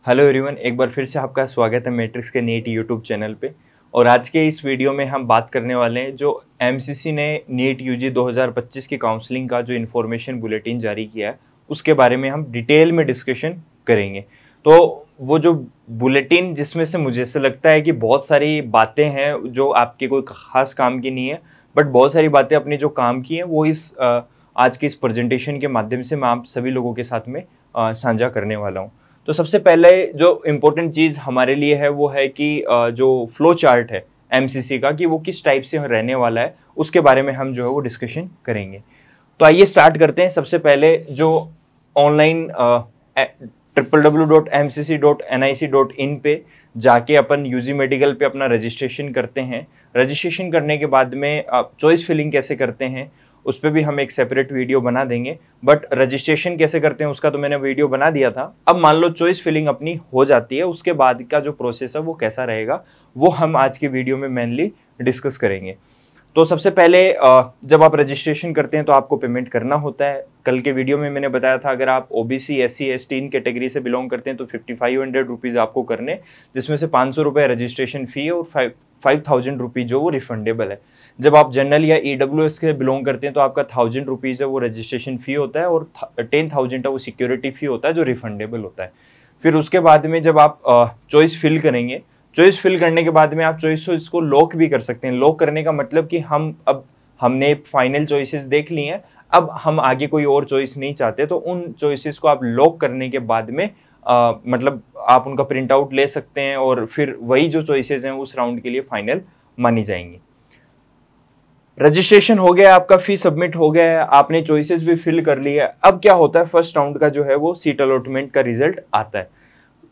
Hello everyone, एक बार फिर से आपका स्वागत है मैट्रिक्स के नीट यूट्यूब चैनल पे। और आज के इस वीडियो में हम बात करने वाले हैं जो एमसीसी ने नीट यूजी 2025 की काउंसलिंग का जो इन्फॉर्मेशन बुलेटिन जारी किया है उसके बारे में हम डिटेल में डिस्कशन करेंगे। तो वो जो बुलेटिन जिसमें से मुझे ऐसा लगता है कि बहुत सारी बातें हैं जो आपके कोई खास काम की नहीं है, बट बहुत सारी बातें अपने जो काम की हैं वो इस आज के इस प्रेजेंटेशन के माध्यम से मैं आप सभी लोगों के साथ में साझा करने वाला हूँ। तो सबसे पहले जो इम्पोर्टेंट चीज़ हमारे लिए है वो है कि जो फ्लो चार्ट है एमसीसी का कि वो किस टाइप से रहने वाला है उसके बारे में हम जो है वो डिस्कशन करेंगे। तो आइए स्टार्ट करते हैं। सबसे पहले जो ऑनलाइन www.mcc.nic.in पे जाके अपन यूजी मेडिकल पे अपना रजिस्ट्रेशन करते हैं। रजिस्ट्रेशन करने के बाद में चॉइस फिलिंग कैसे करते हैं उस पर भी हम एक सेपरेट वीडियो बना देंगे, बट रजिस्ट्रेशन कैसे करते हैं उसका तो मैंने वीडियो बना दिया था। अब मान लो चॉइस फिलिंग अपनी हो जाती है, उसके बाद का जो प्रोसेस है वो कैसा रहेगा वो हम आज की वीडियो में मेनली डिस्कस करेंगे। तो सबसे पहले जब आप रजिस्ट्रेशन करते हैं तो आपको पेमेंट करना होता है। कल के वीडियो में मैंने बताया था अगर आप ओबीसी SC ST इन कैटेगरी से बिलोंग करते हैं तो 5500 रुपीज़ आपको करने, जिसमें से 500 रुपये रजिस्ट्रेशन फ़ी है और 5000 रुपीज़ जो वो रिफंडेबल है। जब आप जनरल या EWS के बिलोंग करते हैं तो आपका 1000 रुपीज़ है वो रजिस्ट्रेशन फ़ी होता है और 10,000 है वो सिक्योरिटी फ़ी होता है जो रिफंडेबल होता है। फिर उसके बाद में जब आप चॉइस फिल करेंगे, चॉइस फिल करने के बाद में आप चॉइस को लॉक भी कर सकते हैं। लॉक करने का मतलब कि हमने फाइनल चॉइसेस देख ली हैं, अब हम आगे कोई और चॉइस नहीं चाहते, तो उन चॉइसेस को आप लॉक करने के बाद में मतलब आप उनका प्रिंट आउट ले सकते हैं और फिर वही जो चॉइसेस हैं उस राउंड के लिए फाइनल मानी जाएंगी। रजिस्ट्रेशन हो गया, आपका फी सबमिट हो गया है, आपने चॉइसेस भी फिल कर ली है। अब क्या होता है, फर्स्ट राउंड का जो है वो सीट अलॉटमेंट का रिजल्ट आता है।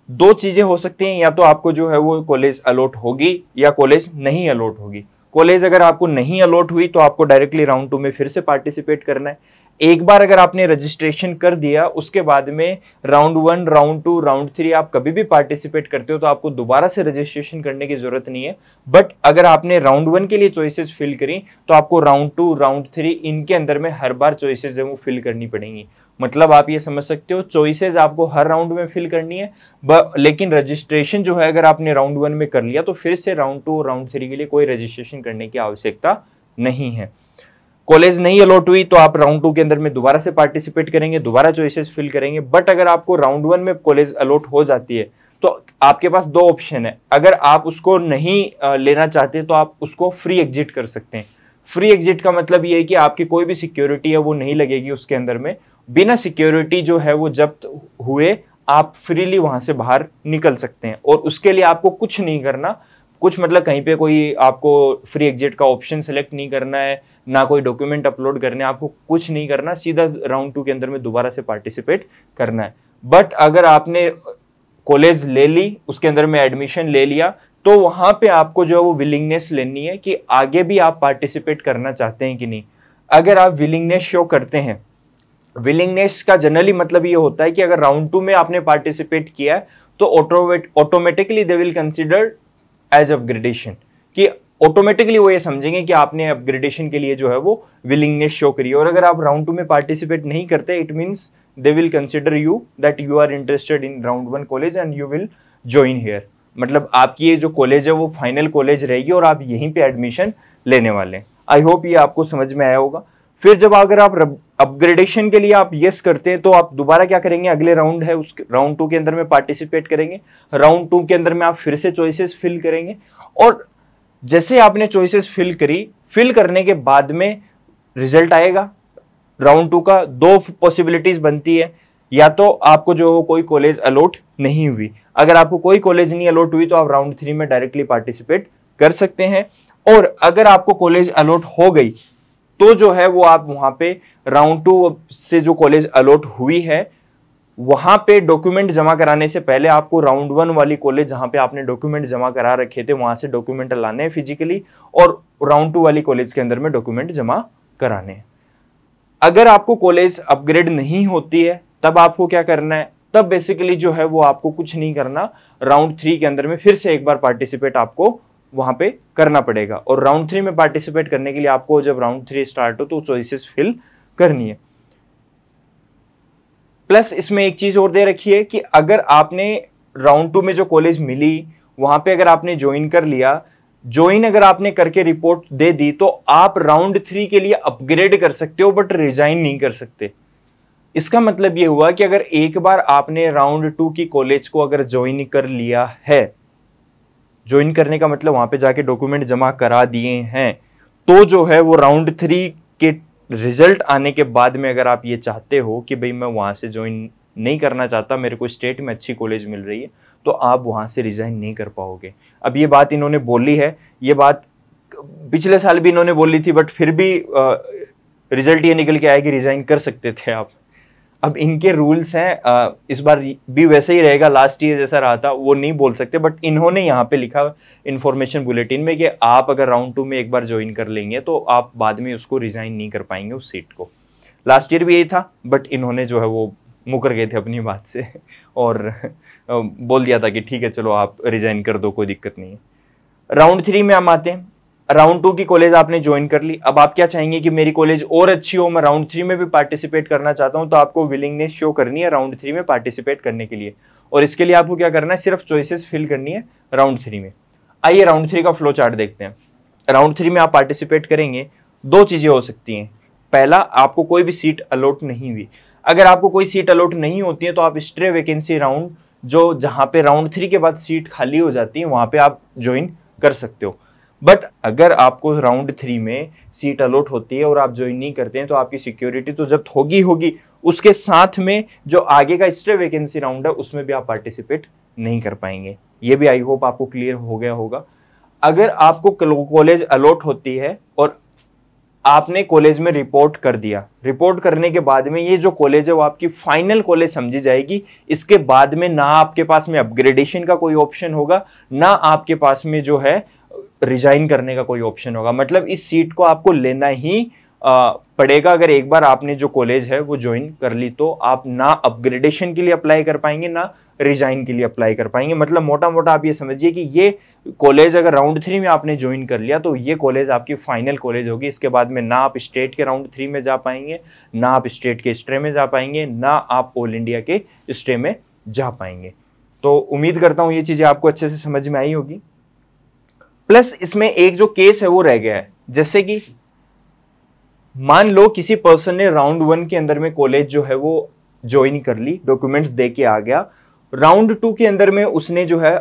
दो चीजें हो सकती हैं, या तो आपको जो है वो कॉलेज अलॉट होगी या कॉलेज नहीं अलॉट होगी। कॉलेज अगर आपको नहीं अलॉट हुई तो आपको डायरेक्टली राउंड 2 में फिर से पार्टिसिपेट करना है। एक बार अगर आपने रजिस्ट्रेशन कर दिया उसके बाद में राउंड 1, राउंड 2, राउंड 3 आप कभी भी पार्टिसिपेट करते हो तो आपको दोबारा से रजिस्ट्रेशन करने की जरूरत नहीं है। बट अगर आपने राउंड 1 के लिए चॉइसेस फिल करी तो आपको राउंड 2, राउंड 3 इनके अंदर में हर बार चॉइसेस है वो फिल करनी पड़ेंगी। मतलब आप ये समझ सकते हो चॉइसेस आपको हर राउंड में फिल करनी है, लेकिन रजिस्ट्रेशन जो है अगर आपने राउंड 1 में कर लिया तो फिर से राउंड 2 और राउंड 3 के लिए कोई रजिस्ट्रेशन करने की आवश्यकता नहीं है। कॉलेज नहीं अलॉट हुई तो आप राउंड 2 के अंदर में दोबारा से पार्टिसिपेट करेंगे, दोबारा चॉइसेस फिल करेंगे। बट अगर आपको राउंड 1 में कॉलेज अलॉट हो जाती है तो आपके पास दो ऑप्शन है। अगर आप उसको नहीं लेना चाहते तो आप उसको फ्री एग्जिट कर सकते हैं। फ्री एग्जिट का मतलब ये है कि आपकी कोई भी सिक्योरिटी है वो नहीं लगेगी उसके अंदर में, बिना सिक्योरिटी जो है वो जब्त हुए आप फ्रीली वहां से बाहर निकल सकते हैं। और उसके लिए आपको कुछ नहीं करना, कुछ मतलब कहीं पे कोई आपको फ्री एग्जिट का ऑप्शन सेलेक्ट नहीं करना है, ना कोई डॉक्यूमेंट अपलोड करने, आपको कुछ नहीं करना, सीधा राउंड 2 के अंदर में दोबारा से पार्टिसिपेट करना है। बट अगर आपने कॉलेज ले ली, उसके अंदर में एडमिशन ले लिया, तो वहां पे आपको जो है वो विलिंगनेस लेनी है कि आगे भी आप पार्टिसिपेट करना चाहते हैं कि नहीं। अगर आप विलिंगनेस शो करते हैं, विलिंगनेस का जनरली मतलब ये होता है कि अगर राउंड 2 में आपने पार्टिसिपेट किया है तो automatically they will consider as upgradation, कि ऑटोमेटिकली वो ये समझेंगे कि आपने अपग्रेडेशन के लिए जो है वो विलिंगनेस शो करी। और अगर आप राउंड 2 में पार्टिसिपेट नहीं करते, it means they will consider you that you are interested in round 1 college and you will join here. मतलब आपकी ये जो कॉलेज है वो फाइनल कॉलेज रहेगी और आप यहीं पे एडमिशन लेने वाले हैं। आई होप ये आपको समझ में आया होगा। फिर जब अगर आप अपग्रेडेशन के लिए आप यस करते हैं तो आप दोबारा क्या करेंगे, अगले राउंड है उस राउंड 2 के अंदर में पार्टिसिपेट करेंगे। राउंड 2 के अंदर में आप फिर से चॉइसेस फिल करेंगे और जैसे आपने चॉइसेस फिल करने के बाद में रिजल्ट आएगा राउंड 2 का। दो पॉसिबिलिटीज बनती है, या तो आपको जो कोई कॉलेज अलॉट नहीं हुई, अगर आपको कोई कॉलेज नहीं अलॉट हुई तो आप राउंड 3 में डायरेक्टली पार्टिसिपेट कर सकते हैं। और अगर आपको कॉलेज अलॉट हो गई तो जो है वो आप वहां पे राउंड 2 से जो कॉलेज अलॉट हुई है वहां पे डॉक्यूमेंट जमा कराने से पहले आपको राउंड 1 वाली कॉलेज जहां पे आपने डॉक्यूमेंट जमा करा रखे थे वहां से डॉक्यूमेंट लाने हैं फिजिकली, और राउंड 2 वाली कॉलेज के अंदर में डॉक्यूमेंट जमा कराने हैं। अगर आपको कॉलेज अपग्रेड नहीं होती है तब आपको क्या करना है, तब बेसिकली जो है वो आपको कुछ नहीं करना, राउंड 3 के अंदर में फिर से एक बार पार्टिसिपेट आपको वहां पे करना पड़ेगा। और राउंड 3 में पार्टिसिपेट करने के लिए आपको जब राउंड 3 स्टार्ट हो तो चॉइसेस फिल करनी है। प्लस इसमें एक चीज और दे रखी है कि अगर आपने राउंड 2 में जो कॉलेज मिली वहां पे अगर आपने ज्वाइन कर लिया, ज्वाइन अगर आपने करके रिपोर्ट दे दी, तो आप राउंड 3 के लिए अपग्रेड कर सकते हो बट रिजाइन नहीं कर सकते। इसका मतलब ये हुआ कि अगर एक बार आपने राउंड 2 की कॉलेज को अगर ज्वाइन कर लिया है, ज्वाइन करने का मतलब वहां पे जाके डॉक्यूमेंट जमा करा दिए हैं, तो जो है वो राउंड 3 के रिजल्ट आने के बाद में अगर आप ये चाहते हो कि भाई मैं वहां से ज्वाइन नहीं करना चाहता, मेरे को स्टेट में अच्छी कॉलेज मिल रही है, तो आप वहां से रिजाइन नहीं कर पाओगे। अब ये बात इन्होंने बोली है, ये बात पिछले साल भी इन्होंने बोली थी, बट फिर भी रिजल्ट ये निकल के आया कि रिजाइन कर सकते थे आप। अब इनके रूल्स हैं, इस बार भी वैसे ही रहेगा, लास्ट ईयर जैसा रहा था वो नहीं बोल सकते, बट इन्होंने यहाँ पे लिखा इन्फॉर्मेशन बुलेटिन में कि आप अगर राउंड 2 में एक बार ज्वाइन कर लेंगे तो आप बाद में उसको रिजाइन नहीं कर पाएंगे उस सीट को। लास्ट ईयर भी यही था, बट इन्होंने जो है वो मुकर गए थे अपनी बात से और बोल दिया था कि ठीक है चलो आप रिजाइन कर दो, कोई दिक्कत नहीं है। राउंड 3 में हम आते हैं। राउंड 2 की कॉलेज आपने ज्वाइन कर ली, अब आप क्या चाहेंगे कि मेरी कॉलेज और अच्छी हो, मैं राउंड 3 में भी पार्टिसिपेट करना चाहता हूं, तो आपको विलिंगनेस शो करनी है राउंड 3 में पार्टिसिपेट करने के लिए। और इसके लिए आपको क्या करना है, सिर्फ चॉइसेस फिल करनी है राउंड 3 में। आइए राउंड 3 का फ्लो चार्ट देखते हैं। राउंड 3 में आप पार्टिसिपेट करेंगे, दो चीजें हो सकती हैं। पहला, आपको कोई भी सीट अलॉट नहीं हुई। अगर आपको कोई सीट अलॉट नहीं होती है तो आप स्ट्रे वैकेंसी राउंड, जो जहां पे राउंड 3 के बाद सीट खाली हो जाती है, वहां पे आप ज्वाइन कर सकते हो। बट अगर आपको राउंड 3 में सीट अलॉट होती है और आप ज्वाइन नहीं करते हैं, तो आपकी सिक्योरिटी तो जब्त होगी, उसके साथ में जो आगे का स्ट्रे वैकेंसी राउंड है उसमें भी आप पार्टिसिपेट नहीं कर पाएंगे। ये भी आई होप आपको क्लियर हो गया होगा। अगर आपको कॉलेज अलॉट होती है और आपने कॉलेज में रिपोर्ट कर दिया, रिपोर्ट करने के बाद में ये जो कॉलेज है वो आपकी फाइनल कॉलेज समझी जाएगी। इसके बाद में ना आपके पास में अपग्रेडेशन का कोई ऑप्शन होगा, ना आपके पास में जो है रिजाइन करने का कोई ऑप्शन होगा। मतलब इस सीट को आपको लेना ही पड़ेगा। अगर एक बार आपने जो कॉलेज है वो ज्वाइन कर ली, तो आप ना अपग्रेडेशन के लिए अप्लाई कर पाएंगे, ना रिजाइन के लिए अप्लाई कर पाएंगे। मतलब मोटा मोटा आप ये समझिए कि ये कॉलेज अगर राउंड 3 में आपने ज्वाइन कर लिया, तो ये कॉलेज आपकी फाइनल कॉलेज होगी। इसके बाद में ना आप स्टेट के राउंड 3 में जा पाएंगे, ना आप स्टेट के स्ट्रे में जा पाएंगे, ना आप ऑल इंडिया के स्ट्रे में जा पाएंगे। तो उम्मीद करता हूं ये चीजें आपको अच्छे से समझ में आई होगी। प्लस इसमें एक जो केस है वो रह गया है, जैसे कि मान लो किसी पर्सन ने राउंड 1 के अंदर में कॉलेज जो है वो ज्वाइन कर ली, डॉक्यूमेंट्स दे के आ गया, राउंड 2 के अंदर में उसने जो है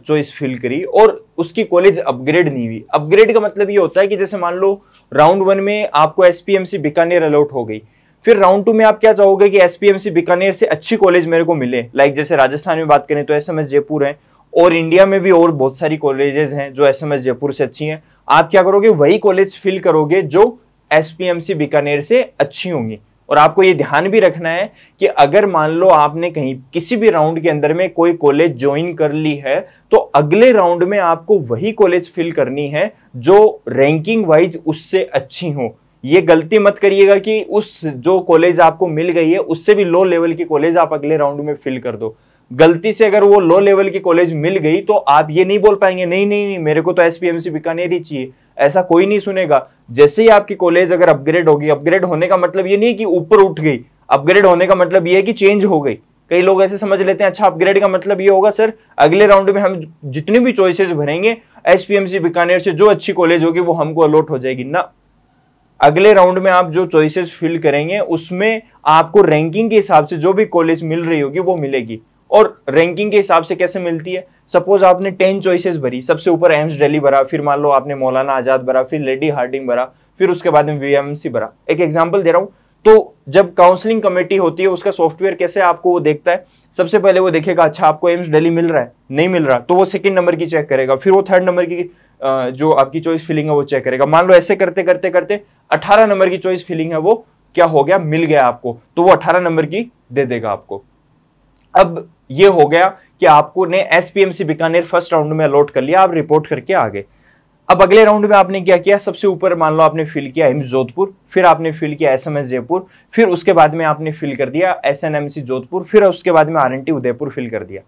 चॉइस फिल करी और उसकी कॉलेज अपग्रेड नहीं हुई। अपग्रेड का मतलब ये होता है कि जैसे मान लो राउंड 1 में आपको एसपीएमसी बीकानेर अलॉट हो गई, फिर राउंड 2 में आप क्या चाहोगे कि एसपीएमसी बीकानेर से अच्छी कॉलेज मेरे को मिले। लाइक जैसे राजस्थान में बात करें तो एसएमएस जयपुर है, और इंडिया में भी और बहुत सारी कॉलेजेस हैं जो एसएमएस जयपुर से अच्छी हैं। आप क्या करोगे, वही कॉलेज फिल करोगे जो एसपीएमसी बीकानेर से अच्छी होंगी। और आपको ये ध्यान भी रखना है कि अगर मान लो आपने कहीं किसी भी राउंड के अंदर में कोई कॉलेज ज्वाइन कर ली है, तो अगले राउंड में आपको वही कॉलेज फिल करनी है जो रैंकिंग वाइज उससे अच्छी हो। ये गलती मत करिएगा कि उस जो कॉलेज आपको मिल गई है उससे भी लो लेवल की कॉलेज आप अगले राउंड में फिल कर दो। गलती से अगर वो लो लेवल की कॉलेज मिल गई तो आप ये नहीं बोल पाएंगे नहीं नहीं नहीं मेरे को तो एसपीएमसी बीकानेर ही चाहिए, ऐसा कोई नहीं सुनेगा। जैसे ही आपकी कॉलेज अगर अपग्रेड होगी, अपग्रेड होने का मतलब ये नहीं कि ऊपर उठ गई, अपग्रेड होने का मतलब ये है कि चेंज हो गई। कई लोग ऐसे समझ लेते हैं अच्छा अपग्रेड का मतलब ये होगा सर अगले राउंड में हम जितनी भी चॉइसेस भरेंगे एसपीएमसी बीकानेर से जो अच्छी कॉलेज होगी वो हमको अलॉट हो जाएगी। ना, अगले राउंड में आप जो चॉइसेस फिल करेंगे उसमें आपको रैंकिंग के हिसाब से जो भी कॉलेज मिल रही होगी वो मिलेगी। और रैंकिंग के हिसाब से कैसे मिलती है, सपोज आपने 10 चॉइसेस भरी, सबसे ऊपर एम्स दिल्ली भरा, फिर मान लो आपने मौलाना आजाद भरा, फिर लेडी हार्डिंग भरा, फिर उसके बाद में वीएमसी भरा। एक एग्जांपल दे रहा हूं। तो जब काउंसलिंग कमेटी होती है उसका सॉफ्टवेयर कैसे आपको वो देखता है, सबसे पहले वो देखेगा अच्छा आपको एम्स दिल्ली मिल रहा है, नहीं मिल रहा, तो वो सेकंड नंबर की चेक करेगा, फिर वो थर्ड नंबर की जो आपकी चॉइस फिलिंग है वो चेक करेगा। मान लो ऐसे करते करते करते 18 नंबर की चॉइस फिलिंग है वो क्या हो गया, मिल गया आपको, तो वो 18 नंबर की दे देगा आपको। अब ये हो गया कि आपको ने एसपीएमसी बीकानेर फर्स्ट राउंड में अलॉट कर लिया, आप रिपोर्ट करके आ गए। अब अगले राउंड में आपने क्या किया, सबसे ऊपर मान लो आपने फिल किया एम्स जोधपुर, फिर आपने फिल किया एसएमएस जयपुर, फिर उसके बाद में आपने फिल कर दिया एसएनएमसी जोधपुर, फिर उसके बाद में आरएनटी उदयपुर फिल कर दिया।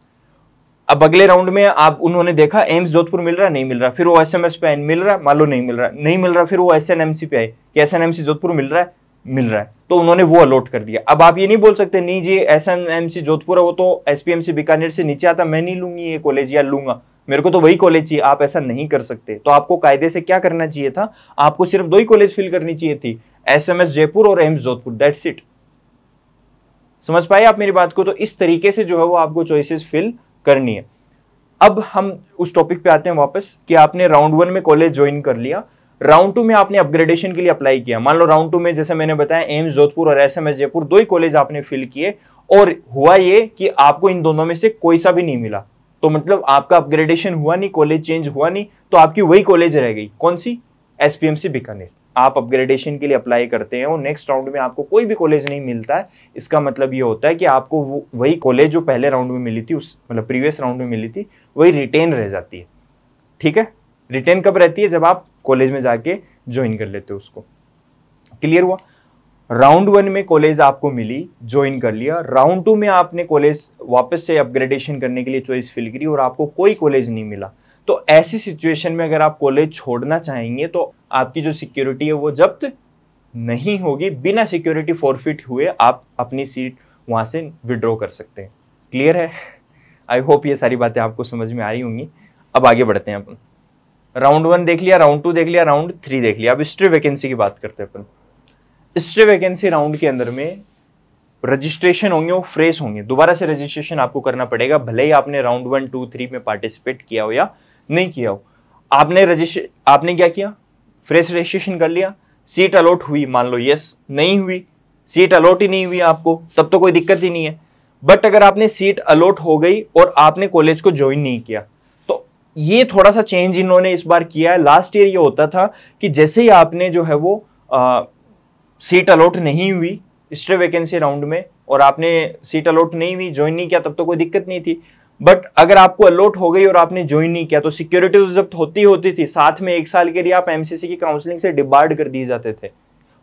अब अगले राउंड में आप उन्होंने देखा एम्स जोधपुर मिल रहा नहीं मिल रहा, फिर वो एसएमएस पे मिल रहा, मान लो नहीं मिल रहा, नहीं मिल रहा, फिर वो एसएनएमसी पे आए कि एसएनएमसी जोधपुर मिल रहा है, मिल रहा है, तो उन्होंने वो अलॉट कर दिया। अब आप ये नहीं बोल सकते नहीं जी एसएमएमसी जोधपुर है वो तो एसपीएमसी बीकानेर से नीचे आता, मैं नहीं लूंगी ये कॉलेज या लूंगा, मेरे को तो वही कॉलेज चाहिए। आप ऐसा नहीं कर सकते। तो आपको कायदे से क्या करना चाहिए था, आपको सिर्फ 2 ही कॉलेज फिल करनी चाहिए थी, एसएमएस जयपुर और एम्स जोधपुर, दैट्स इट। समझ पाए आप मेरी बात को? तो इस तरीके से जो है वो आपको चॉइसेस फिल करनी है। अब हम उस टॉपिक पे आते हैं वापस कि आपने राउंड 1 में कॉलेज ज्वाइन कर लिया, राउंड 2 में आपने अपग्रेडेशन के लिए अप्लाई किया। मान लो राउंड 2 में जैसे मैंने बताया एम्स जोधपुर और एसएमएस जयपुर 2 ही कॉलेज आपने फिल किए, और हुआ ये कि आपको इन दोनों में से कोई सा भी नहीं मिला, तो मतलब आपका अपग्रेडेशन हुआ नहीं, कॉलेज चेंज हुआ नहीं, तो आपकी वही कॉलेज रह गई। कौन सी? एसपीएमसी बीकानेर। आप अपग्रेडेशन के लिए अप्लाई करते हैं और नेक्स्ट राउंड में आपको कोई भी कॉलेज नहीं मिलता है, इसका मतलब ये होता है कि आपको वही कॉलेज जो पहले राउंड में मिली थी, उस मतलब प्रीवियस राउंड में मिली थी, वही रिटेन रह जाती है। ठीक है, रिटेन कब रहती है? जब आप कॉलेज में जाके ज्वाइन कर लेते हो उसको। क्लियर हुआ? राउंड 1 में कॉलेज आपको मिली, ज्वाइन कर लिया, राउंड 2 में आपने कॉलेज वापस से अपग्रेडेशन करने के लिए चॉइस फिल करी और आपको कोई कॉलेज नहीं मिला। तो ऐसी सिचुएशन में अगर आप कॉलेज छोड़ना चाहेंगे तो आपकी जो सिक्योरिटी है वो जब्त नहीं होगी, बिना सिक्योरिटी फॉरफिट हुए आप अपनी सीट वहां से विड्रॉ कर सकते हैं। क्लियर है? आई होप ये सारी बातें आपको समझ में आई होंगी। अब आगे बढ़ते हैं अपन। राउंड 1 देख लिया, राउंड 2 देख लिया, राउंड 3 देख लिया। अब स्ट्रे वैकेंसी की बात करते हैं अपन। स्ट्रे वैकेंसी राउंड के अंदर में रजिस्ट्रेशन होंगे वो फ्रेश होंगे, दोबारा से रजिस्ट्रेशन आपको करना पड़ेगा, भले ही आपने राउंड 1, 2, 3 में पार्टिसिपेट किया हो या नहीं किया हो। आपने क्या किया? फ्रेश रजिस्ट्रेशन कर लिया, सीट अलॉट हुई, मान लो यस, नहीं हुई, सीट अलॉट ही नहीं हुई आपको, तब तो कोई दिक्कत ही नहीं है। बट अगर आपने सीट अलॉट हो गई और आपने कॉलेज को ज्वाइन नहीं किया, तो ये थोड़ा सा चेंज इन्होंने इस बार किया है। लास्ट ईयर ये होता था कि जैसे ही आपने जो है वो सीट अलॉट नहीं हुई स्ट्रे वैकेंसी राउंड में और आपने सीट अलॉट नहीं हुई, ज्वाइन नहीं किया, तब तो कोई दिक्कत नहीं थी। बट अगर आपको अलॉट हो गई और आपने ज्वाइन नहीं किया तो सिक्योरिटी तो जब्त होती थी, साथ में 1 साल के लिए आप एमसीसी की काउंसलिंग से डिबार्ड कर दिए जाते थे।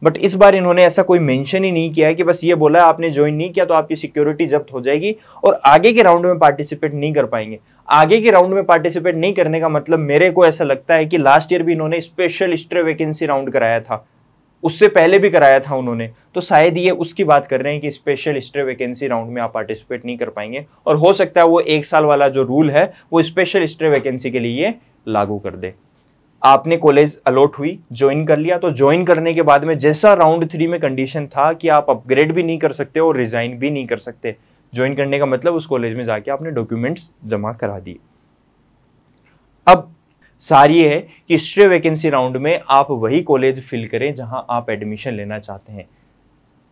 बट इस बार इन्होंने ऐसा कोई मेंशन ही नहीं किया है कि बस ये बोला आपने ज्वाइन नहीं किया तो आपकी सिक्योरिटी जब्त हो जाएगी और आगे के राउंड में पार्टिसिपेट नहीं कर पाएंगे। आगे के राउंड में पार्टिसिपेट नहीं करने का मतलब मेरे को ऐसा लगता है कि लास्ट ईयर भी इन्होंने स्पेशल स्ट्रे वैकेंसी राउंड कराया था, उससे पहले भी कराया था उन्होंने, तो शायद ये उसकी बात कर रहे हैं कि स्पेशल स्ट्रे वैकेंसी राउंड में आप पार्टिसिपेट नहीं कर पाएंगे और हो सकता है वो 1 साल वाला जो रूल है वो स्पेशल स्ट्रे वैकेंसी के लिए लागू कर दे। आपने कॉलेज अलॉट हुई, ज्वाइन कर लिया, तो ज्वाइन करने के बाद में जैसा राउंड 3 में कंडीशन था कि आप अपग्रेड भी नहीं कर सकते और रिजाइन भी नहीं कर सकते, ज्वाइन करने का मतलब उस कॉलेज में जाके आपने डॉक्यूमेंट्स जमा करा दिए। अब सारी है कि स्ट्रे वैकेंसी राउंड में आप वही कॉलेज फिल करें जहां आप एडमिशन लेना चाहते हैं।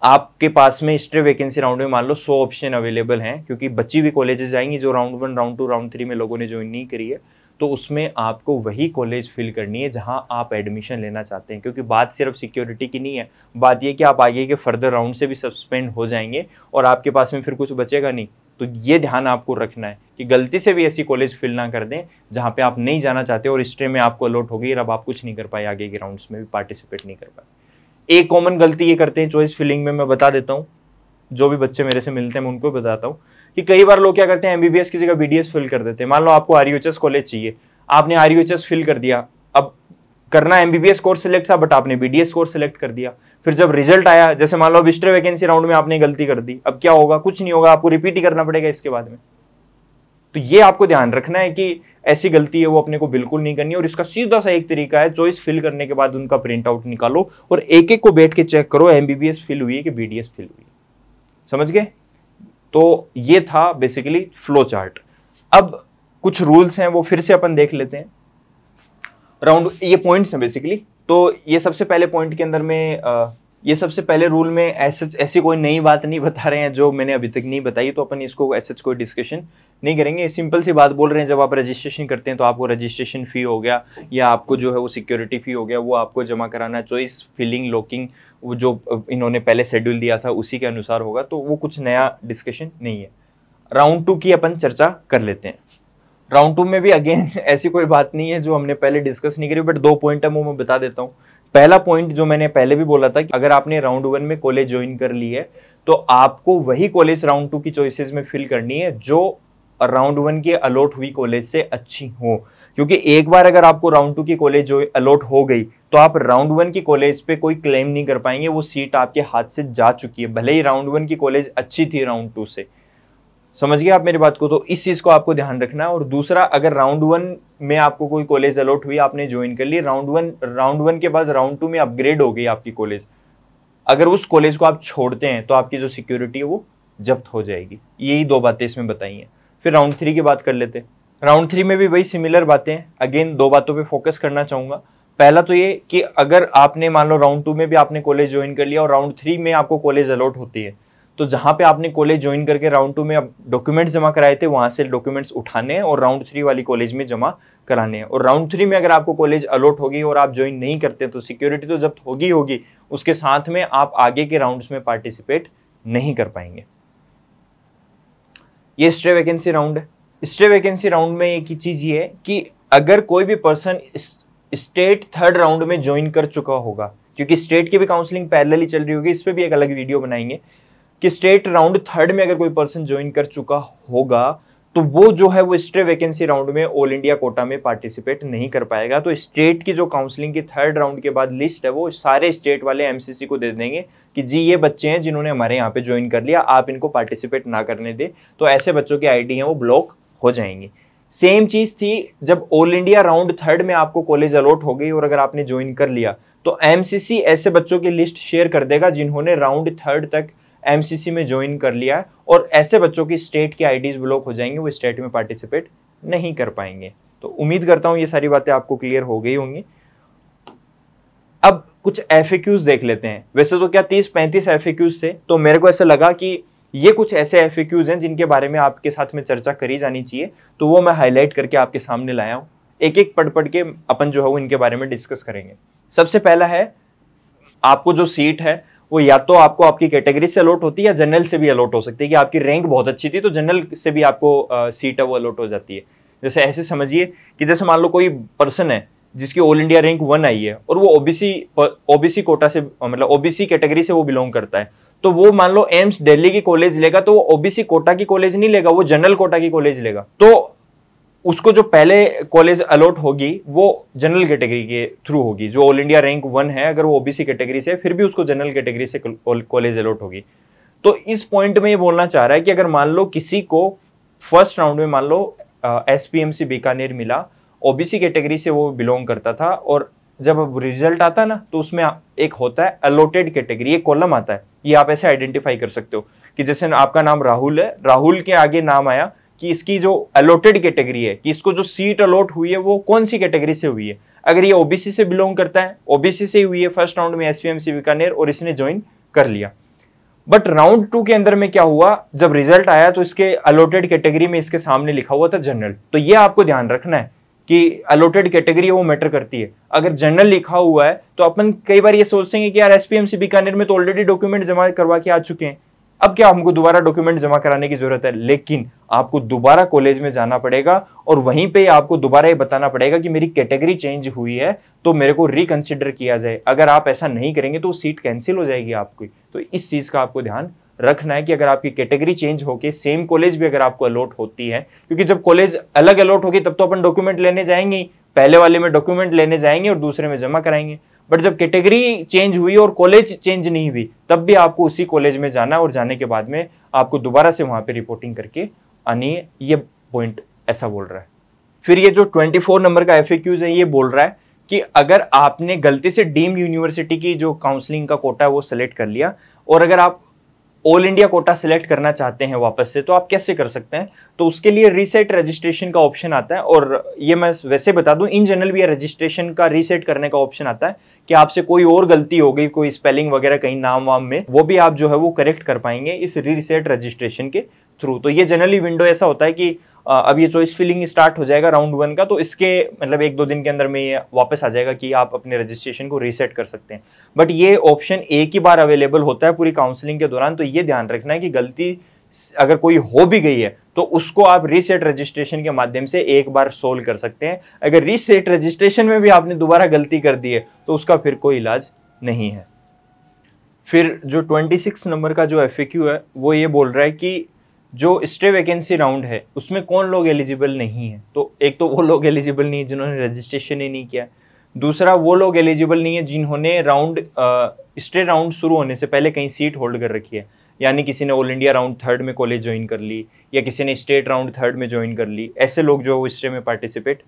आपके पास में स्ट्रे वैकेंसी राउंड में मान लो 100 ऑप्शन अवेलेबल हैं, क्योंकि बची हुई कॉलेजेस आएंगी जो राउंड 1, राउंड 2, राउंड 3 में लोगों ने ज्वाइन नहीं करी है, तो उसमें आपको वही कॉलेज फिल करनी है जहां आप एडमिशन लेना चाहते हैं। क्योंकि बात सिर्फ सिक्योरिटी की नहीं है, बात यह कि आप आगे के फर्दर राउंड से भी सस्पेंड हो जाएंगे और आपके पास में फिर कुछ बचेगा नहीं। तो ये ध्यान आपको रखना है कि गलती से भी ऐसी कॉलेज फिल ना कर दें जहां पे आप नहीं जाना चाहते और स्ट्रे में आपको अलॉट हो गई और अब आप कुछ नहीं कर पाए, आगे के राउंड्स में भी पार्टिसिपेट नहीं कर पाए। एक कॉमन गलती ये करते हैं चॉइस फिलिंग में, मैं बता देता हूँ, जो भी बच्चे मेरे से मिलते हैं मैं उनको बताता हूँ कि कई बार लोग क्या करते हैं एमबीबीएस की जगह बीडीएस फिल कर देते हैं। मान लो आपको आरयूएचएस कॉलेज चाहिए, आपने आरयूएचएस फिल कर दिया, अब करना एमबीबीएस कोर्स सिलेक्ट था बट आपने बीडीएस कोर्स सिलेक्ट कर दिया। फिर जब रिजल्ट आया, जैसे मान लो अब स्ट्रे वैकेंसी राउंड में आपने गलती कर दी, अब क्या होगा? कुछ नहीं होगा, आपको रिपीट ही करना पड़ेगा इसके बाद में। तो ये आपको ध्यान रखना है कि ऐसी गलती है वो अपने को बिल्कुल नहीं करनी। और इसका सीधा सा एक तरीका है, चॉइस फिल करने के बाद उनका प्रिंट आउट निकालो और एक एक को बैठ के चेक करो एमबीबीएस फिल हुई है कि बीडीएस फिल हुई है। समझ गए? तो ये था बेसिकली फ्लो चार्ट। अब कुछ रूल्स हैं वो फिर से अपन देख लेते हैं। राउंड ये पॉइंट्स हैं बेसिकली, तो ये सबसे पहले पॉइंट के अंदर में ये सबसे पहले रूल में ऐसी कोई नई बात नहीं बता रहे हैं जो मैंने अभी तक नहीं बताई, तो अपन इसको ऐसे कोई डिस्कशन नहीं करेंगे। सिंपल सी बात बोल रहे हैं, जब आप रजिस्ट्रेशन करते हैं तो आपको रजिस्ट्रेशन फी हो गया या आपको जो है वो सिक्योरिटी फी हो गया, वो आपको जमा कराना। चॉइस फिलिंग लॉकिंग वो जो इन्होंने पहले शेड्यूल दिया था उसी के अनुसार होगा, तो वो कुछ नया डिस्कशन नहीं है। राउंड 2 की अपन चर्चा कर लेते हैं। राउंड 2 में भी अगेन ऐसी कोई बात नहीं है जो हमने पहले डिस्कस नहीं करी, बट 2 पॉइंट है वो मैं बता देता हूँ। पहला पॉइंट जो मैंने पहले भी बोला था कि अगर आपने राउंड 1 में कॉलेज ज्वाइन कर ली है तो आपको वही कॉलेज राउंड 2 की चॉइसेस में फिल करनी है जो राउंड 1 के अलॉट हुई कॉलेज से अच्छी हो, क्योंकि एक बार अगर आपको राउंड 2 की कॉलेज जो अलॉट हो गई तो आप राउंड 1 की कॉलेज पे कोई क्लेम नहीं कर पाएंगे, वो सीट आपके हाथ से जा चुकी है, भले ही राउंड 1 की कॉलेज अच्छी थी राउंड 2 से। समझ गए आप मेरी बात को? तो इस चीज को आपको ध्यान रखना है। और दूसरा, अगर राउंड 1 में आपको कोई कॉलेज अलॉट हुई, आपने ज्वाइन कर ली, राउंड 1 के बाद राउंड 2 में अपग्रेड हो गई आपकी कॉलेज, अगर उस कॉलेज को आप छोड़ते हैं तो आपकी जो सिक्योरिटी है वो जब्त हो जाएगी। यही 2 बातें इसमें बताई हैं। फिर राउंड 3 की बात कर लेते हैं। राउंड 3 में भी वही सिमिलर बातें हैं। अगेन 2 बातों पे फोकस करना चाहूंगा। पहला तो ये कि अगर आपने मान लो राउंड 2 में भी आपने कॉलेज ज्वाइन कर लिया और राउंड 3 में आपको कॉलेज अलॉट होती है, तो जहां पे आपने कॉलेज ज्वाइन करके राउंड 2 में डॉक्यूमेंट्स जमा कराए थे, वहां से डॉक्यूमेंट्स उठाने हैं और राउंड 3 वाली कॉलेज में जमा कराने हैं। और राउंड 3 में अगर आपको कॉलेज अलॉट होगी और आप ज्वाइन नहीं करते तो सिक्योरिटी तो जब्त होगी, उसके साथ में आप आगे के राउंड्स में पार्टिसिपेट नहीं कर पाएंगे। ये स्टे वैकेंसी राउंड है। स्टे वैकेंसी राउंड में एक ही चीज ये है कि अगर कोई भी पर्सन स्टेट 3rd राउंड में ज्वाइन कर चुका होगा, क्योंकि स्टेट की भी काउंसलिंग पैरेलली चल रही होगी, इस पे भी एक अलग वीडियो बनाएंगे कि स्टेट राउंड 3rd में अगर कोई पर्सन ज्वाइन कर चुका होगा तो वो जो है वो स्टे वैकेंसी राउंड में ऑल इंडिया कोटा में पार्टिसिपेट नहीं कर पाएगा। तो स्टेट की जो काउंसलिंग की 3rd राउंड के बाद लिस्ट है वो सारे स्टेट वाले एमसीसी को दे देंगे कि जी ये बच्चे हैं जिन्होंने हमारे यहाँ पे ज्वाइन कर लिया, आप इनको पार्टिसिपेट ना करने दे, तो ऐसे बच्चों की आईडी है वो ब्लॉक हो जाएंगी। सेम चीज थी जब ऑल इंडिया राउंड 3rd में आपको कॉलेज अलॉट हो गई और अगर आपने ज्वाइन कर लिया तो एमसीसी ऐसे बच्चों की लिस्ट शेयर कर देगा जिन्होंने राउंड 3rd तक एमसीसी में ज्वाइन कर लिया है, और ऐसे बच्चों की स्टेट की आईडीज ब्लॉक हो जाएंगे, वो स्टेट में पार्टिसिपेट नहीं कर पाएंगे। तो उम्मीद करता हूं ये सारी बातें आपको क्लियर हो गई होंगी। अब कुछ एफएक्यूज देख लेते हैं। वैसे तो क्या 30-35 एफएक्यूज थे, तो मेरे को ऐसा लगा कि ये कुछ ऐसे एफएक्यूज हैं जिनके बारे में आपके साथ में चर्चा करी जानी चाहिए, तो वो मैं हाईलाइट करके आपके सामने लाया हूं। एक एक पढ़ के अपन जो है वो इनके बारे में डिस्कस करेंगे। सबसे पहला है, आपको जो सीट है वो या तो आपको आपकी कैटेगरी से अलॉट होती है या जनरल से भी अलॉट हो सकती है, कि आपकी रैंक बहुत अच्छी थी तो जनरल से भी आपको सीट है वो अलॉट हो जाती है। जैसे ऐसे समझिए कि जैसे मान लो कोई पर्सन है जिसकी ऑल इंडिया रैंक 1 आई है और वो ओबीसी कोटा से, मतलब ओबीसी कैटेगरी से वो बिलोंग करता है, तो वो मान लो एम्स दिल्ली की कॉलेज लेगा तो वो ओबीसी कोटा की कॉलेज नहीं लेगा, वो जनरल कोटा की कॉलेज लेगा। तो उसको जो पहले कॉलेज अलॉट होगी वो जनरल कैटेगरी के थ्रू होगी। जो ऑल इंडिया रैंक 1 है अगर वो ओबीसी कैटेगरी से, फिर भी उसको जनरल कैटेगरी से कॉलेज अलॉट होगी। तो इस पॉइंट में ये बोलना चाह रहा है कि अगर मान लो किसी को फर्स्ट राउंड में मान लो एसपीएमसी बीकानेर मिला, ओबीसी कैटेगरी से वो बिलोंग करता था, और जब रिजल्ट आता है ना तो उसमें एक होता है अलॉटेड कैटेगरी, एक कॉलम आता है, ये आप ऐसे आइडेंटिफाई कर सकते हो कि जैसे आपका नाम राहुल है, राहुल के आगे नाम आया कि इसकी जो अलॉटेड कैटेगरी है, कि इसको जो सीट अलॉट हुई है वो कौन सी कैटेगरी से हुई है। अगर ये ओबीसी से बिलोंग करता है, ओबीसी से हुई है फर्स्ट राउंड में एसपीएमसी बीकानेर और इसने ज्वाइन कर लिया, बट राउंड 2 के अंदर में क्या हुआ, जब रिजल्ट आया तो इसके अलॉटेड कैटेगरी में इसके सामने लिखा हुआ था जनरल। तो ये आपको ध्यान रखना है कि अलॉटेड कैटेगरी वो मैटर करती है। अगर जनरल लिखा हुआ है तो अपन कई बार ये सोचेंगे कि यार एसपीएमसी बीकानेर में तो ऑलरेडी डॉक्यूमेंट जमा करवा के आ चुके हैं, अब क्या हमको दोबारा डॉक्यूमेंट जमा कराने की जरूरत है। लेकिन आपको दोबारा कॉलेज में जाना पड़ेगा और वहीं पे आपको दोबारा ये बताना पड़ेगा कि मेरी कैटेगरी चेंज हुई है तो मेरे को रिकंसिडर किया जाए। अगर आप ऐसा नहीं करेंगे तो सीट कैंसिल हो जाएगी आपकी। तो इस चीज का आपको ध्यान रखना है कि अगर आपकी कैटेगरी चेंज होके सेम कॉलेज भी अगर आपको अलॉट होती है, क्योंकि जब कॉलेज अलग अलॉट होगी तब तो अपन डॉक्यूमेंट लेने जाएंगे, पहले वाले में डॉक्यूमेंट लेने जाएंगे और दूसरे में जमा कराएंगे, बट जब कैटेगरी चेंज हुई और कॉलेज चेंज नहीं हुई तब भी आपको उसी कॉलेज में जाना और जाने के बाद में आपको दोबारा से वहां पे रिपोर्टिंग करके आनी है। ये पॉइंट ऐसा बोल रहा है। फिर ये जो 24 नंबर का एफएक्यूज है ये बोल रहा है कि अगर आपने गलती से डीम्ड यूनिवर्सिटी की जो काउंसलिंग का कोटा है वो सेलेक्ट कर लिया और अगर आप ऑल इंडिया कोटा सिलेक्ट करना चाहते हैं वापस से, तो आप कैसे कर सकते हैं। तो उसके लिए रीसेट रजिस्ट्रेशन का ऑप्शन आता है, और ये मैं वैसे बता दूं इन जनरल भी रजिस्ट्रेशन का रीसेट करने का ऑप्शन आता है कि आपसे कोई और गलती हो गई, कोई स्पेलिंग वगैरह कहीं नाम वाम में, वो भी आप जो है वो करेक्ट कर पाएंगे इस रीसेट रजिस्ट्रेशन के थ्रू। तो ये जनरली विंडो ऐसा होता है कि अब ये चॉइस फिलिंग स्टार्ट हो जाएगा राउंड 1 का, तो इसके मतलब 1-2 दिन के अंदर में ये वापस आ जाएगा कि आप अपने रजिस्ट्रेशन को रीसेट कर सकते हैं। बट ये ऑप्शन एक ही बार अवेलेबल होता है पूरी काउंसलिंग के दौरान। तो ये ध्यान रखना है कि गलती अगर कोई हो भी गई है तो उसको आप रीसेट रजिस्ट्रेशन के माध्यम से एक बार सोल्व कर सकते हैं। अगर रीसेट रजिस्ट्रेशन में भी आपने दोबारा गलती कर दी है तो उसका फिर कोई इलाज नहीं है। फिर जो 26 नंबर का जो एफएक्यू है वो ये बोल रहा है कि जो स्टे वैकेंसी राउंड है उसमें कौन लोग एलिजिबल नहीं है, तो एक तो वो लोग एलिजिबल नहीं है जिन्होंने रजिस्ट्रेशन ही नहीं किया, दूसरा वो लोग एलिजिबल नहीं है जिन्होंने स्टे राउंड शुरू होने से पहले कहीं सीट होल्ड कर रखी है, यानी किसी ने ऑल इंडिया राउंड 3rd में कॉलेज ज्वाइन कर ली या किसी ने स्टेट राउंड 3rd में ज्वाइन कर ली, ऐसे लोग जो स्टे में पार्टिसिपेट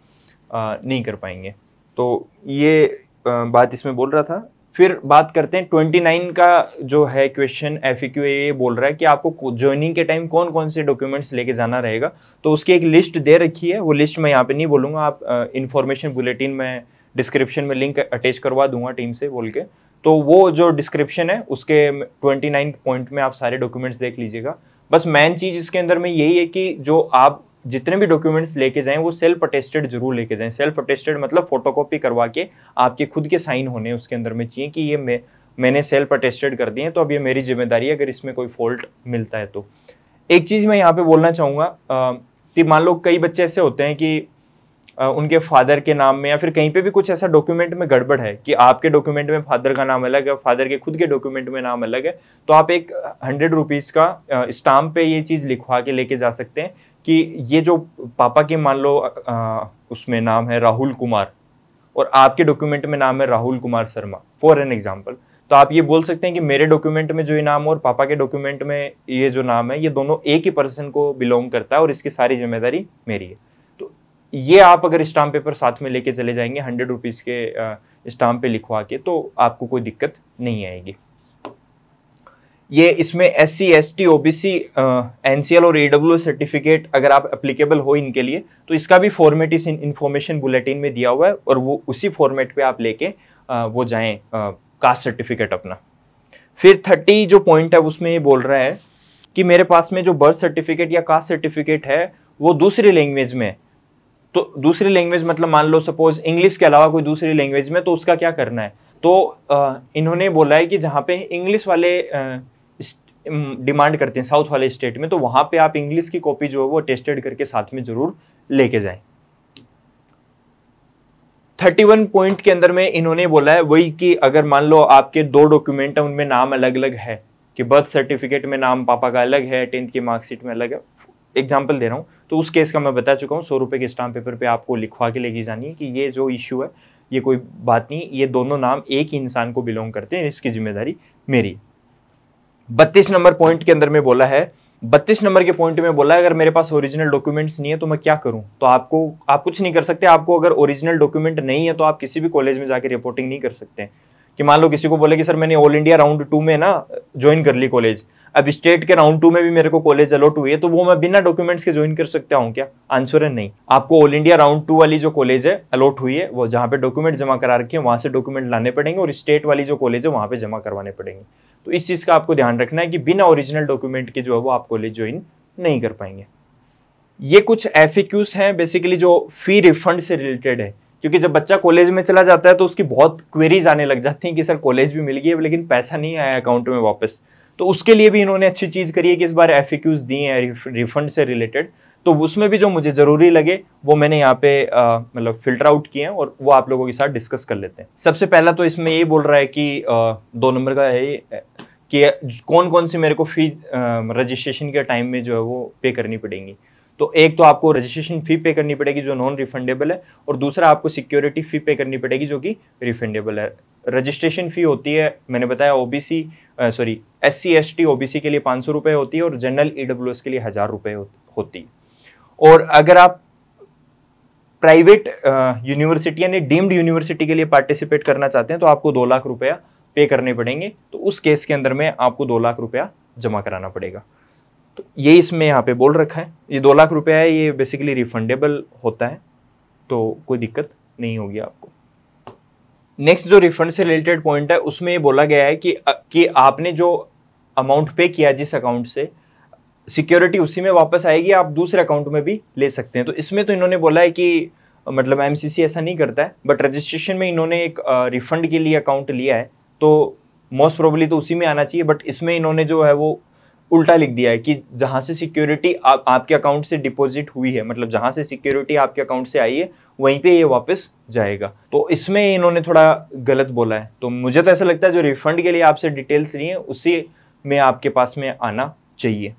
नहीं कर पाएंगे। तो ये बात इसमें बोल रहा था। फिर बात करते हैं 29 का जो है क्वेश्चन FAQ ये बोल रहा है कि आपको ज्वाइनिंग के टाइम कौन कौन से डॉक्यूमेंट्स लेके जाना रहेगा। तो उसकी एक लिस्ट दे रखी है, वो लिस्ट मैं यहाँ पे नहीं बोलूँगा, आप इन्फॉर्मेशन बुलेटिन में डिस्क्रिप्शन में लिंक अटैच करवा दूंगा टीम से बोल के, तो वो जो डिस्क्रिप्शन है उसके 29 पॉइंट में आप सारे डॉक्यूमेंट्स देख लीजिएगा। बस मेन चीज़ इसके अंदर में यही है कि जो आप जितने भी डॉक्यूमेंट्स लेके जाएं वो सेल्फ अटेस्टेड जरूर लेके जाएं। सेल्फ अटेस्टेड मतलब फोटोकॉपी करवा के आपके खुद के साइन होने उसके अंदर में चाहिए कि ये मैंने सेल्फ अटेस्टेड कर दिए हैं, तो अब ये मेरी जिम्मेदारी है अगर इसमें कोई फॉल्ट मिलता है तो। एक चीज़ मैं यहाँ पे बोलना चाहूँगा कि मान लो कई बच्चे ऐसे होते हैं कि उनके फादर के नाम में या फिर कहीं पे भी कुछ ऐसा डॉक्यूमेंट में गड़बड़ है कि आपके डॉक्यूमेंट में फादर का नाम अलग है, फादर के खुद के डॉक्यूमेंट में नाम अलग है, तो आप एक 100 रुपीज़ का स्टाम्प पे ये चीज़ लिखवा के लेके जा सकते हैं कि ये जो पापा के मान लो उसमें नाम है राहुल कुमार और आपके डॉक्यूमेंट में नाम है Rahul Kumar Sharma, for an example, तो आप ये बोल सकते हैं कि मेरे डॉक्यूमेंट में जो ये नाम और पापा के डॉक्यूमेंट में ये जो नाम है ये दोनों एक ही पर्सन को बिलोंग करता है और इसकी सारी जिम्मेदारी मेरी है। तो ये आप अगर स्टाम्प पेपर साथ में लेके चले जाएंगे 100 रुपीज़ के स्टाम्प पे लिखवा के, तो आपको कोई दिक्कत नहीं आएगी। ये इसमें SC ST OBC NCL और AWS सर्टिफिकेट अगर आप एप्लीकेबल हो इनके लिए, तो इसका भी फॉर्मेट इस इन्फॉर्मेशन बुलेटिन में दिया हुआ है और वो उसी फॉर्मेट पे आप लेके वो जाएं कास्ट सर्टिफिकेट अपना। फिर 30 जो पॉइंट है उसमें ये बोल रहा है कि मेरे पास में जो बर्थ सर्टिफिकेट या कास्ट सर्टिफिकेट है वो दूसरी लैंग्वेज में, तो दूसरी लैंग्वेज मतलब मान लो सपोज इंग्लिश के अलावा कोई दूसरी लैंग्वेज में, तो उसका क्या करना है। तो इन्होंने बोला है कि जहाँ पे इंग्लिश वाले डिमांड करते हैं साउथ वाले स्टेट में, तो वहां पे आप इंग्लिश की कॉपी जो है वो टेस्टेड करके साथ में जरूर लेके जाएं। 31 पॉइंट के अंदर में इन्होंने बोला है वही कि अगर मान लो आपके 2 डॉक्यूमेंट है उनमें नाम अलग अलग है, कि बर्थ सर्टिफिकेट में नाम पापा का अलग है, 10th की मार्कशीट में अलग है, एग्जाम्पल दे रहा हूँ, तो उस केस का मैं बता चुका हूँ। 100 रुपये के स्टाम्प पेपर पे आपको लिखवा के लेके जानी है कि ये जो इश्यू है ये कोई बात नहीं, ये दोनों नाम एक ही इंसान को बिलोंग करते हैं, इसकी जिम्मेदारी मेरी। 32 नंबर पॉइंट के अंदर में बोला है, 32 नंबर के पॉइंट में बोला है अगर मेरे पास ओरिजिनल डॉक्यूमेंट्स नहीं है तो मैं क्या करूं। तो आप कुछ नहीं कर सकते। आपको अगर ओरिजिनल डॉक्यूमेंट नहीं है तो आप किसी भी कॉलेज में जाके रिपोर्टिंग नहीं कर सकते। कि मान लो किसी को बोले कि सर मैंने ऑल इंडिया राउंड 2 में ना ज्वाइन कर ली कॉलेज, अब स्टेट के राउंड 2 में भी मेरे को कॉलेज अलॉट हुई है, तो वो मैं बिना डॉक्यूमेंट्स के ज्वाइन कर सकता हूँ क्या? आंसर है नहीं। आपको ऑल इंडिया राउंड 2 वाली जो कॉलेज है अलॉट हुई है, वो जहाँ पे डॉक्यूमेंट जमा करा रखे हैं वहां से डॉक्यूमेंट लाने पड़ेंगे, और स्टेट वाली जो कॉलेज है वहां पे जमा करवाने पड़ेंगे। तो इस चीज का आपको ध्यान रखना है कि बिना ओरिजिनल डॉक्यूमेंट के जो है वो आप कॉलेज ज्वाइन नहीं कर पाएंगे। ये कुछ FAQs हैं बेसिकली जो फी रिफंड से रिलेटेड है, क्योंकि जब बच्चा कॉलेज में चला जाता है तो उसकी बहुत क्वेरीज आने लग जाती हैं कि सर कॉलेज भी मिल गई है लेकिन पैसा नहीं आया अकाउंट में वापस। तो उसके लिए भी इन्होंने अच्छी चीज करी है कि इस बार FAQs दिए हैं रिफंड से रिलेटेड, तो उसमें भी जो मुझे जरूरी लगे वो मैंने यहाँ पे मतलब फिल्टर आउट किए हैं और वो आप लोगों के साथ डिस्कस कर लेते हैं। सबसे पहला तो इसमें ये बोल रहा है कि 2 नंबर का है कि कौन कौन सी मेरे को फी रजिस्ट्रेशन के टाइम में जो है वो पे करनी पड़ेंगी। तो एक तो आपको रजिस्ट्रेशन फी पे करनी पड़ेगी जो नॉन रिफंडेबल है, और दूसरा आपको सिक्योरिटी फी पे करनी पड़ेगी जो कि रिफंडेबल है। रजिस्ट्रेशन फी होती है मैंने बताया SC ST OBC के लिए 500 रुपये होती है और जनरल EWS के लिए 1000 रुपये होती है। और अगर आप प्राइवेट यूनिवर्सिटी यानी डीम्ड यूनिवर्सिटी के लिए पार्टिसिपेट करना चाहते हैं तो आपको 2 लाख रुपया पे करने पड़ेंगे। तो उस केस के अंदर में आपको 2 लाख रुपया जमा कराना पड़ेगा। तो ये इसमें यहाँ पे बोल रखा है, ये 2 लाख रुपया है, ये बेसिकली रिफंडेबल होता है, तो कोई दिक्कत नहीं होगी आपको। नेक्स्ट जो रिफंड से रिलेटेड पॉइंट है उसमें ये बोला गया है कि आपने जो अमाउंट पे किया जिस अकाउंट से, सिक्योरिटी उसी में वापस आएगी, आप दूसरे अकाउंट में भी ले सकते हैं। तो इसमें तो इन्होंने बोला है कि मतलब MCC ऐसा नहीं करता है, बट रजिस्ट्रेशन में इन्होंने एक रिफंड के लिए अकाउंट लिया है तो मोस्ट प्रोबेबली तो उसी में आना चाहिए, बट इसमें इन्होंने जो है वो उल्टा लिख दिया है कि जहां से सिक्योरिटी आपके अकाउंट से डिपॉजिट हुई है, मतलब जहां से सिक्योरिटी आपके अकाउंट से आई है वहीं पे ये वापस जाएगा। तो इसमें इन्होंने थोड़ा गलत बोला है। तो मुझे तो ऐसा लगता है जो रिफंड के लिए आपसे डिटेल्स ली है उसी में आपके पास में आना चाहिए।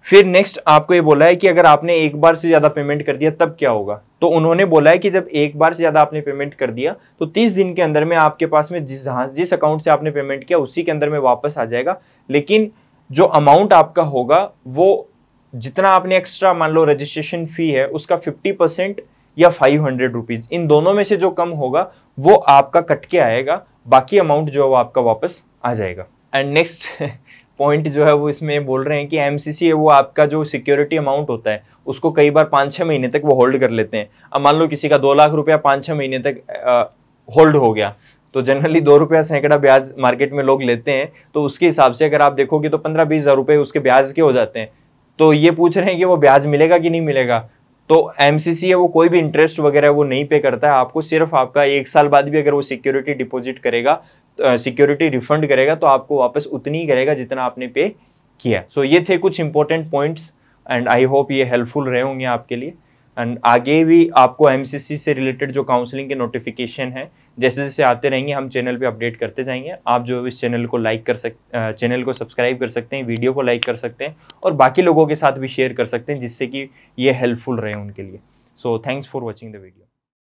फिर नेक्स्ट आपको ये बोला है कि अगर आपने एक बार से ज्यादा पेमेंट कर दिया तब क्या होगा। तो उन्होंने बोला है कि जब एक बार से ज्यादा आपने पेमेंट कर दिया तो 30 दिन के अंदर में आपके पास में जिस अकाउंट से आपने पेमेंट किया उसी के अंदर में वापस आ जाएगा। लेकिन जो अमाउंट आपका होगा वो जितना आपने एक्स्ट्रा मान लो रजिस्ट्रेशन फी है उसका 50% या 500 रुपीज, इन दोनों में से जो कम होगा वो आपका कट के आएगा, बाकी अमाउंट जो है वो आपका वापस आ जाएगा। एंड नेक्स्ट पॉइंट जो है वो इसमें बोल रहे हैं कि एमसीसी है वो आपका जो सिक्योरिटी अमाउंट होता है उसको कई बार 5-6 महीने तक वो होल्ड कर लेते हैं। अब मान लो किसी का 2 लाख रुपया 5-6 महीने तक होल्ड हो गया तो जनरली 2 रुपया सैकड़ा ब्याज मार्केट में लोग लेते हैं, तो उसके हिसाब से अगर आप देखोगे तो 15-20 हज़ार रुपये उसके ब्याज के हो जाते हैं। तो ये पूछ रहे हैं कि वो ब्याज मिलेगा कि नहीं मिलेगा। तो एमसीसी है वो कोई भी इंटरेस्ट वगैरह वो नहीं पे करता है आपको, सिर्फ आपका 1 साल बाद भी अगर वो सिक्योरिटी डिपॉजिट करेगा, सिक्योरिटी रिफंड करेगा तो आपको वापस उतनी ही करेगा जितना आपने पे किया। सो ये थे कुछ important points and I hope ये हेल्पफुल रहे होंगे आपके लिए। एंड आगे भी आपको एमसीसी से रिलेटेड जो काउंसलिंग के नोटिफिकेशन है जैसे जैसे आते रहेंगे हम चैनल पे अपडेट करते जाएंगे। आप जो इस चैनल को चैनल को सब्सक्राइब कर सकते हैं, वीडियो को लाइक कर सकते हैं और बाकी लोगों के साथ भी शेयर कर सकते हैं जिससे कि ये हेल्पफुल रहे उनके लिए। So thanks for watching the video.